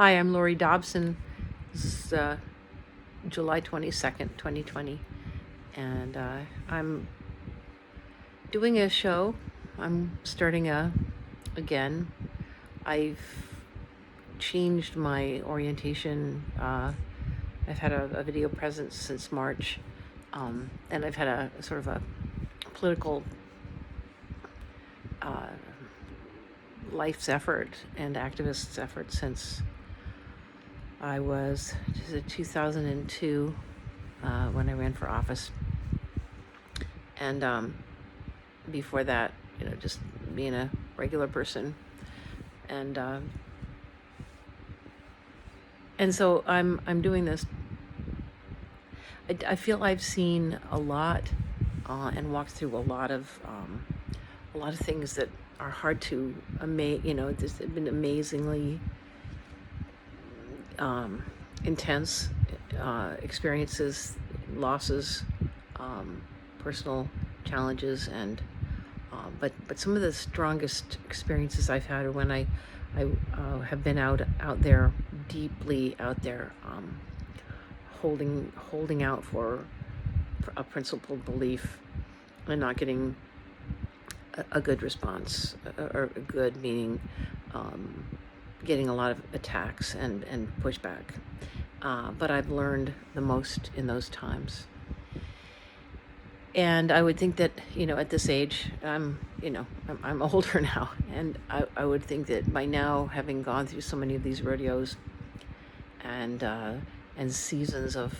Hi, I'm Laurie Dobson. This is July 22nd, 2020, and I'm doing a show. I'm starting again. I've changed my orientation. I've had a video presence since March, and I've had a sort of a political life's effort and activist's effort since I was 2002 when I ran for office, and before that, just being a regular person, and so I'm doing this. I feel I've seen a lot and walked through a lot of things that are hard to there's been amazingly intense experiences, losses, personal challenges, and but some of the strongest experiences I've had are when I have been out there, deeply out there, holding out for a principled belief and not getting a good response, or a good meaning getting a lot of attacks and pushback. But I've learned the most in those times. And I would think that, at this age, I'm older now, and I would think that by now, having gone through so many of these rodeos and seasons of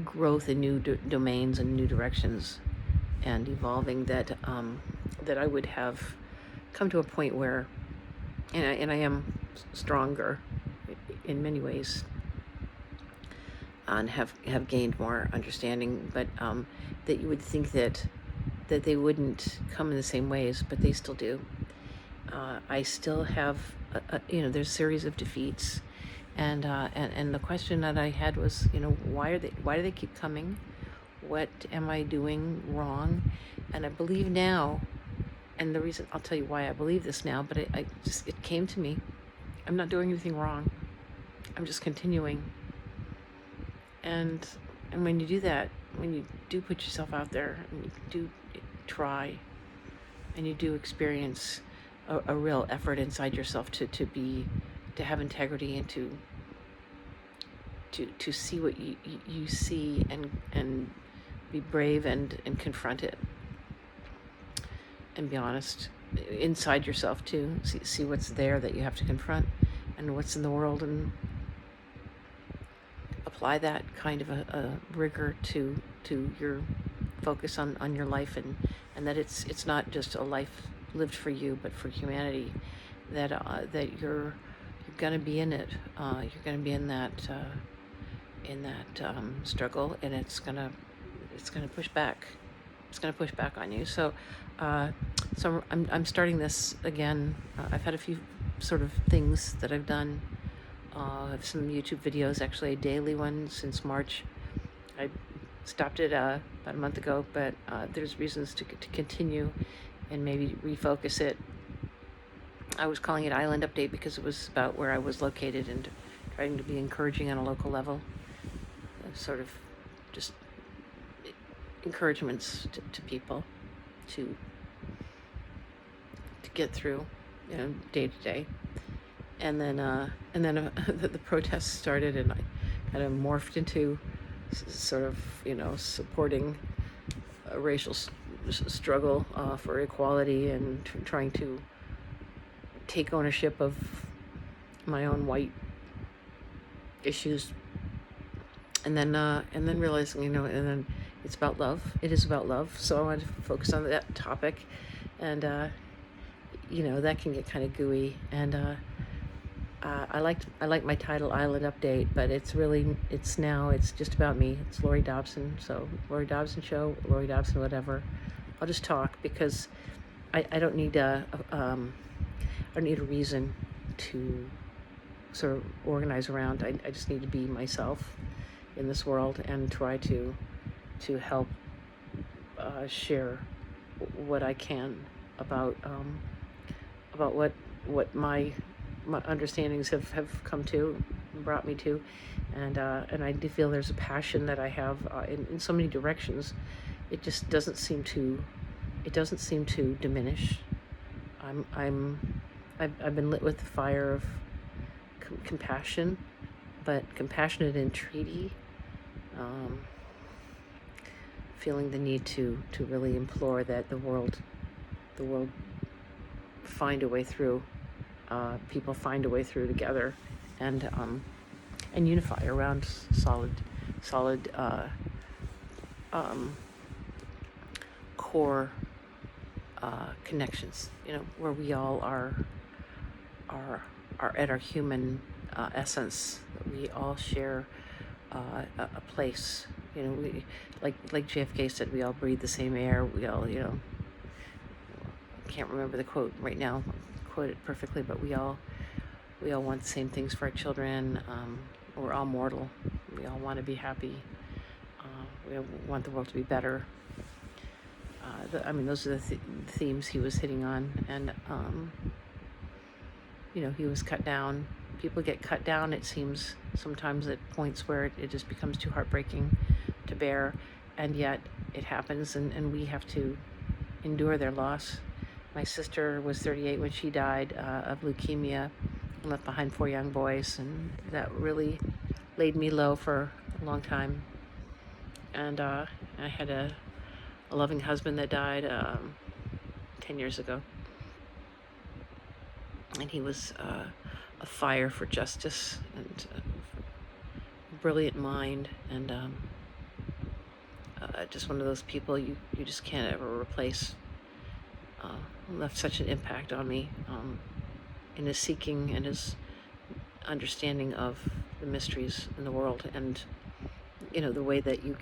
growth in new domains and new directions and evolving, that I would have come to a point where, and I am stronger in many ways, and have gained more understanding, but that you would think that they wouldn't come in the same ways, but they still do. I still have, there's a series of defeats, and the question that I had was, why do they keep coming? What am I doing wrong? And I believe now, and the reason, I'll tell you why I believe this now, but it came to me. I'm not doing anything wrong. I'm just continuing. And when you do that, when you do put yourself out there, and you do try, and you do experience a real effort inside yourself to have integrity, and to see what you see, and be brave and confront it, and be honest inside yourself too. See what's there that you have to confront, and what's in the world, and apply that kind of a rigor to your focus on your life, and that it's not just a life lived for you, but for humanity. That you're gonna be in it. You're gonna be in that struggle, and it's gonna push back. It's gonna push back on you. So I'm starting this again. I've had a few sort of things that I've done. I have some YouTube videos, actually a daily one since March. I stopped it about a month ago, but there's reasons to continue and maybe refocus it. I was calling it Island Update because it was about where I was located and trying to be encouraging on a local level. Sort of just encouragements to people to get through, day to day. And then the protests started, and I kind of morphed into sort of, supporting a racial struggle for equality, and trying to take ownership of my own white issues. And then realizing, and then it's about love. It is about love. So I wanted to focus on that topic, and that can get kind of gooey. And I like my title, Island Update, but it's just about me. It's Laurie Dobson. So Laurie Dobson Show, Laurie Dobson, whatever. I'll just talk, because I don't need I don't need a reason to sort of organize around. I just need to be myself in this world, and try to help share what I can about what my my understandings have come to, brought me to, and I do feel there's a passion that I have in so many directions. It just doesn't seem to, diminish. I've been lit with the fire of compassion, but compassionate entreaty, feeling the need to really implore that the world find a way through, people find a way through together, and unify around solid core connections, where we all are at our human essence. We all share a place. We like JFK said, we all breathe the same air. We all, I can't remember the quote right now, quote it perfectly, but we all want the same things for our children. We're all mortal. We all want to be happy. We want the world to be better. Those are the themes he was hitting on, and he was cut down. People get cut down, it seems, sometimes at points where it just becomes too heartbreaking to bear, and yet it happens, and we have to endure their loss. My sister was 38 when she died of leukemia and left behind 4 young boys, and that really laid me low for a long time. And I had a loving husband that died 10 years ago, and he was a fire for justice and a brilliant mind, and just one of those people you just can't ever replace. Left such an impact on me in his seeking and his understanding of the mysteries in the world, and the way that you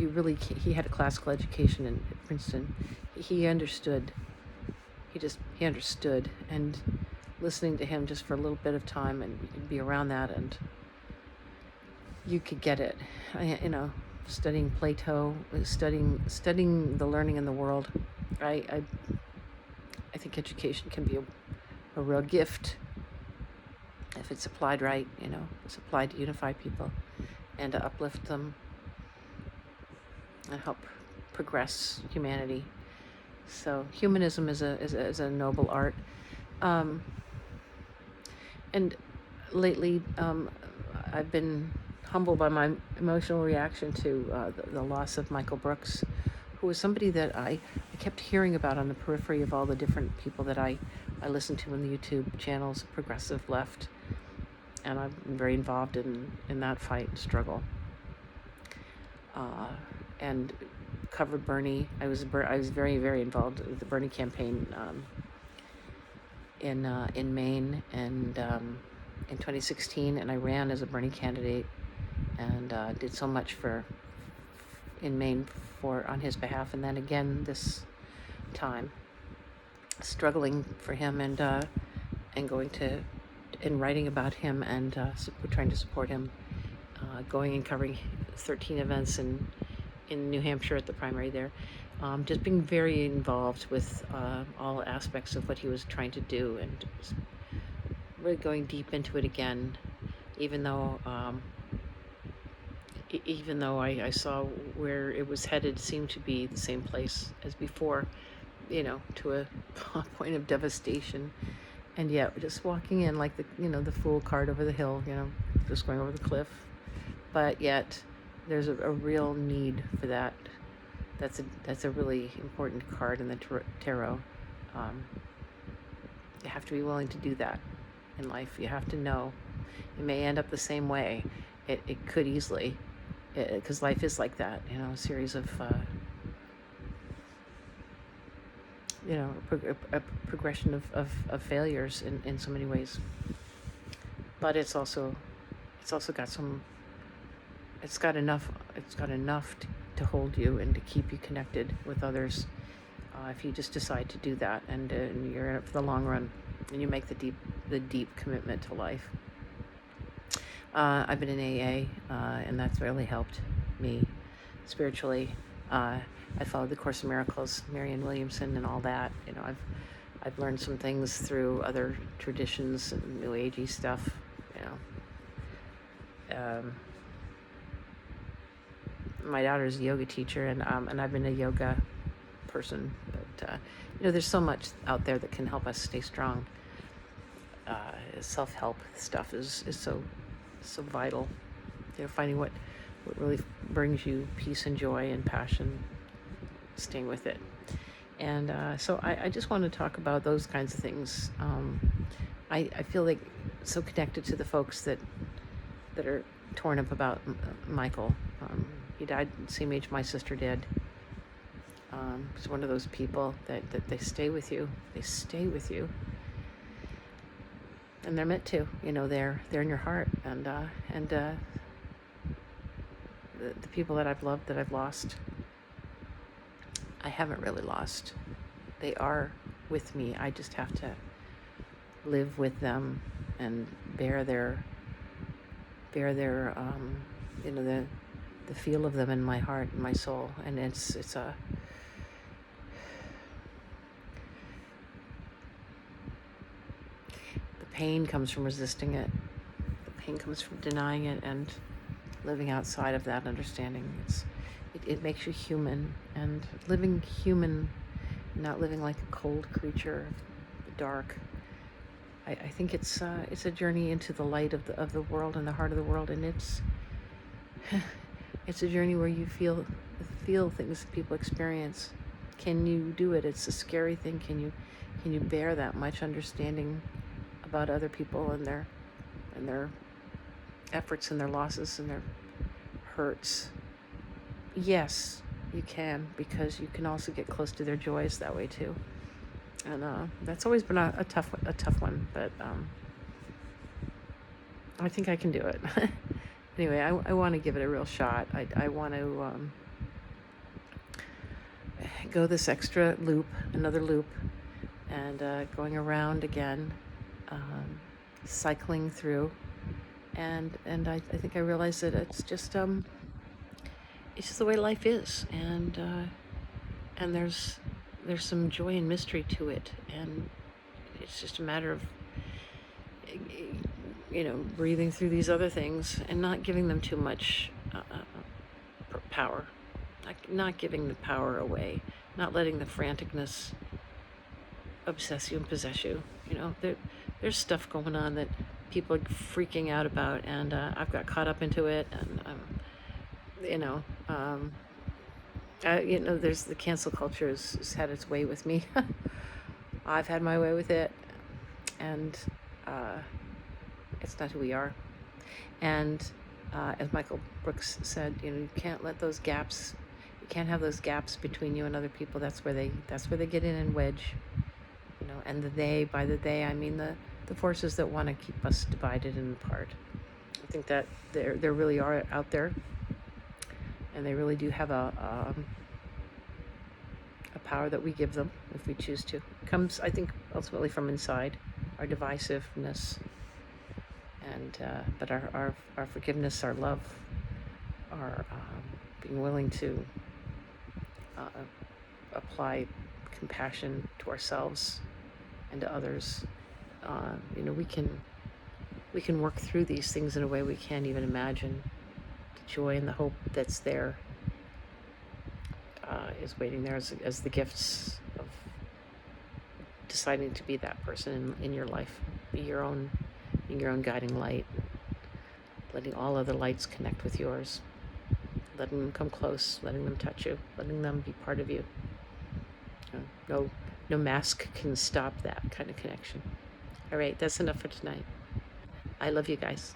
really he had a classical education in Princeton. He understood. He understood, and listening to him just for a little bit of time, and you could be around that, and you could get it. Studying Plato, studying the learning in the world. I think education can be a real gift if it's applied right. It's applied to unify people and to uplift them and help progress humanity. So humanism is a noble art. And lately, I've been humbled by my emotional reaction to the loss of Michael Brooks, who was somebody that I kept hearing about on the periphery of all the different people that I listen to in the YouTube channels, progressive left, and I'm very involved in that fight and struggle. And covered Bernie. I was very, very involved with the Bernie campaign in Maine, and in 2016, and I ran as a Bernie candidate, and did so much in Maine on his behalf, and then again this time, struggling for him, and going to and writing about him, and trying to support him, going and covering 13 events in New Hampshire at the primary there, just being very involved with all aspects of what he was trying to do, and really going deep into it again, even though I saw where it was headed seemed to be the same place as before, to a point of devastation. And yet, just walking in like the fool cart over the hill, just going over the cliff. But yet, there's a real need for that. That's a really important card in the tarot. You have to be willing to do that in life. You have to know it may end up the same way. It could easily, because life is like that. A series of a progression of failures in so many ways. But it's also got some. It's got enough to hold you and to keep you connected with others. If you just decide to do that, and you're in it for the long run, and you make the deep commitment to life. I've been in AA, and that's really helped me spiritually. I followed the Course in Miracles, Marianne Williamson, and all that. I've learned some things through other traditions and New Agey stuff, you know. My daughter's a yoga teacher, and I've been a yoga person, but you know, there's so much out there that can help us stay strong. Self-help stuff is so vital. You know, finding what really brings you peace and joy and passion, staying with it. And so I just want to talk about those kinds of things. I feel like so connected to the folks that are torn up about Michael. He died the same age my sister did. He's one of those people that they stay with you. They stay with you. And they're meant to, you know, they're in your heart. And the people that I've loved, that I've lost, I haven't really lost. They are with me. I just have to live with them and bear their you know, the feel of them in my heart and my soul. And it's a the pain comes from resisting it. The pain comes from denying it and living outside of that understanding. It makes you human, and living human, not living like a cold creature, dark. I think it's a journey into the light of the world and the heart of the world, and it's a journey where you feel things that people experience. Can you do it? It's a scary thing. Can you bear that much understanding about other people and their efforts and their losses and their hurts? Yes, you can, because you can also get close to their joys that way too. And that's always been a tough one, but I think I can do it. Anyway, I want to give it a real shot. I want to go this extra loop, another loop, and going around again, cycling through, and I think I realized that it's just the way life is, and there's some joy and mystery to it, and it's just a matter of, you know, breathing through these other things and not giving them too much power, not giving the power away, not letting the franticness obsess you and possess you. You know, there's stuff going on that people are freaking out about, and I've got caught up into it, and you know, there's the cancel culture has had its way with me. I've had my way with it, and it's not who we are. And as Michael Brooks said, you know, you can't let those gaps. You can't have those gaps between you and other people. That's where they get in and wedge. You know, and by the they, I mean the forces that want to keep us divided and apart. I think that there really are out there, and they really do have a power that we give them if we choose to. It comes, I think, ultimately from inside, our divisiveness, and but our forgiveness, our love, our being willing to apply compassion to ourselves and to others. You know, we can work through these things in a way we can't even imagine. The joy and the hope that's there is waiting there as the gifts of deciding to be that person in your life, be your own guiding light, letting all other lights connect with yours, letting them come close, letting them touch you, letting them be part of you. No mask can stop that kind of connection. All right, that's enough for tonight. I love you guys.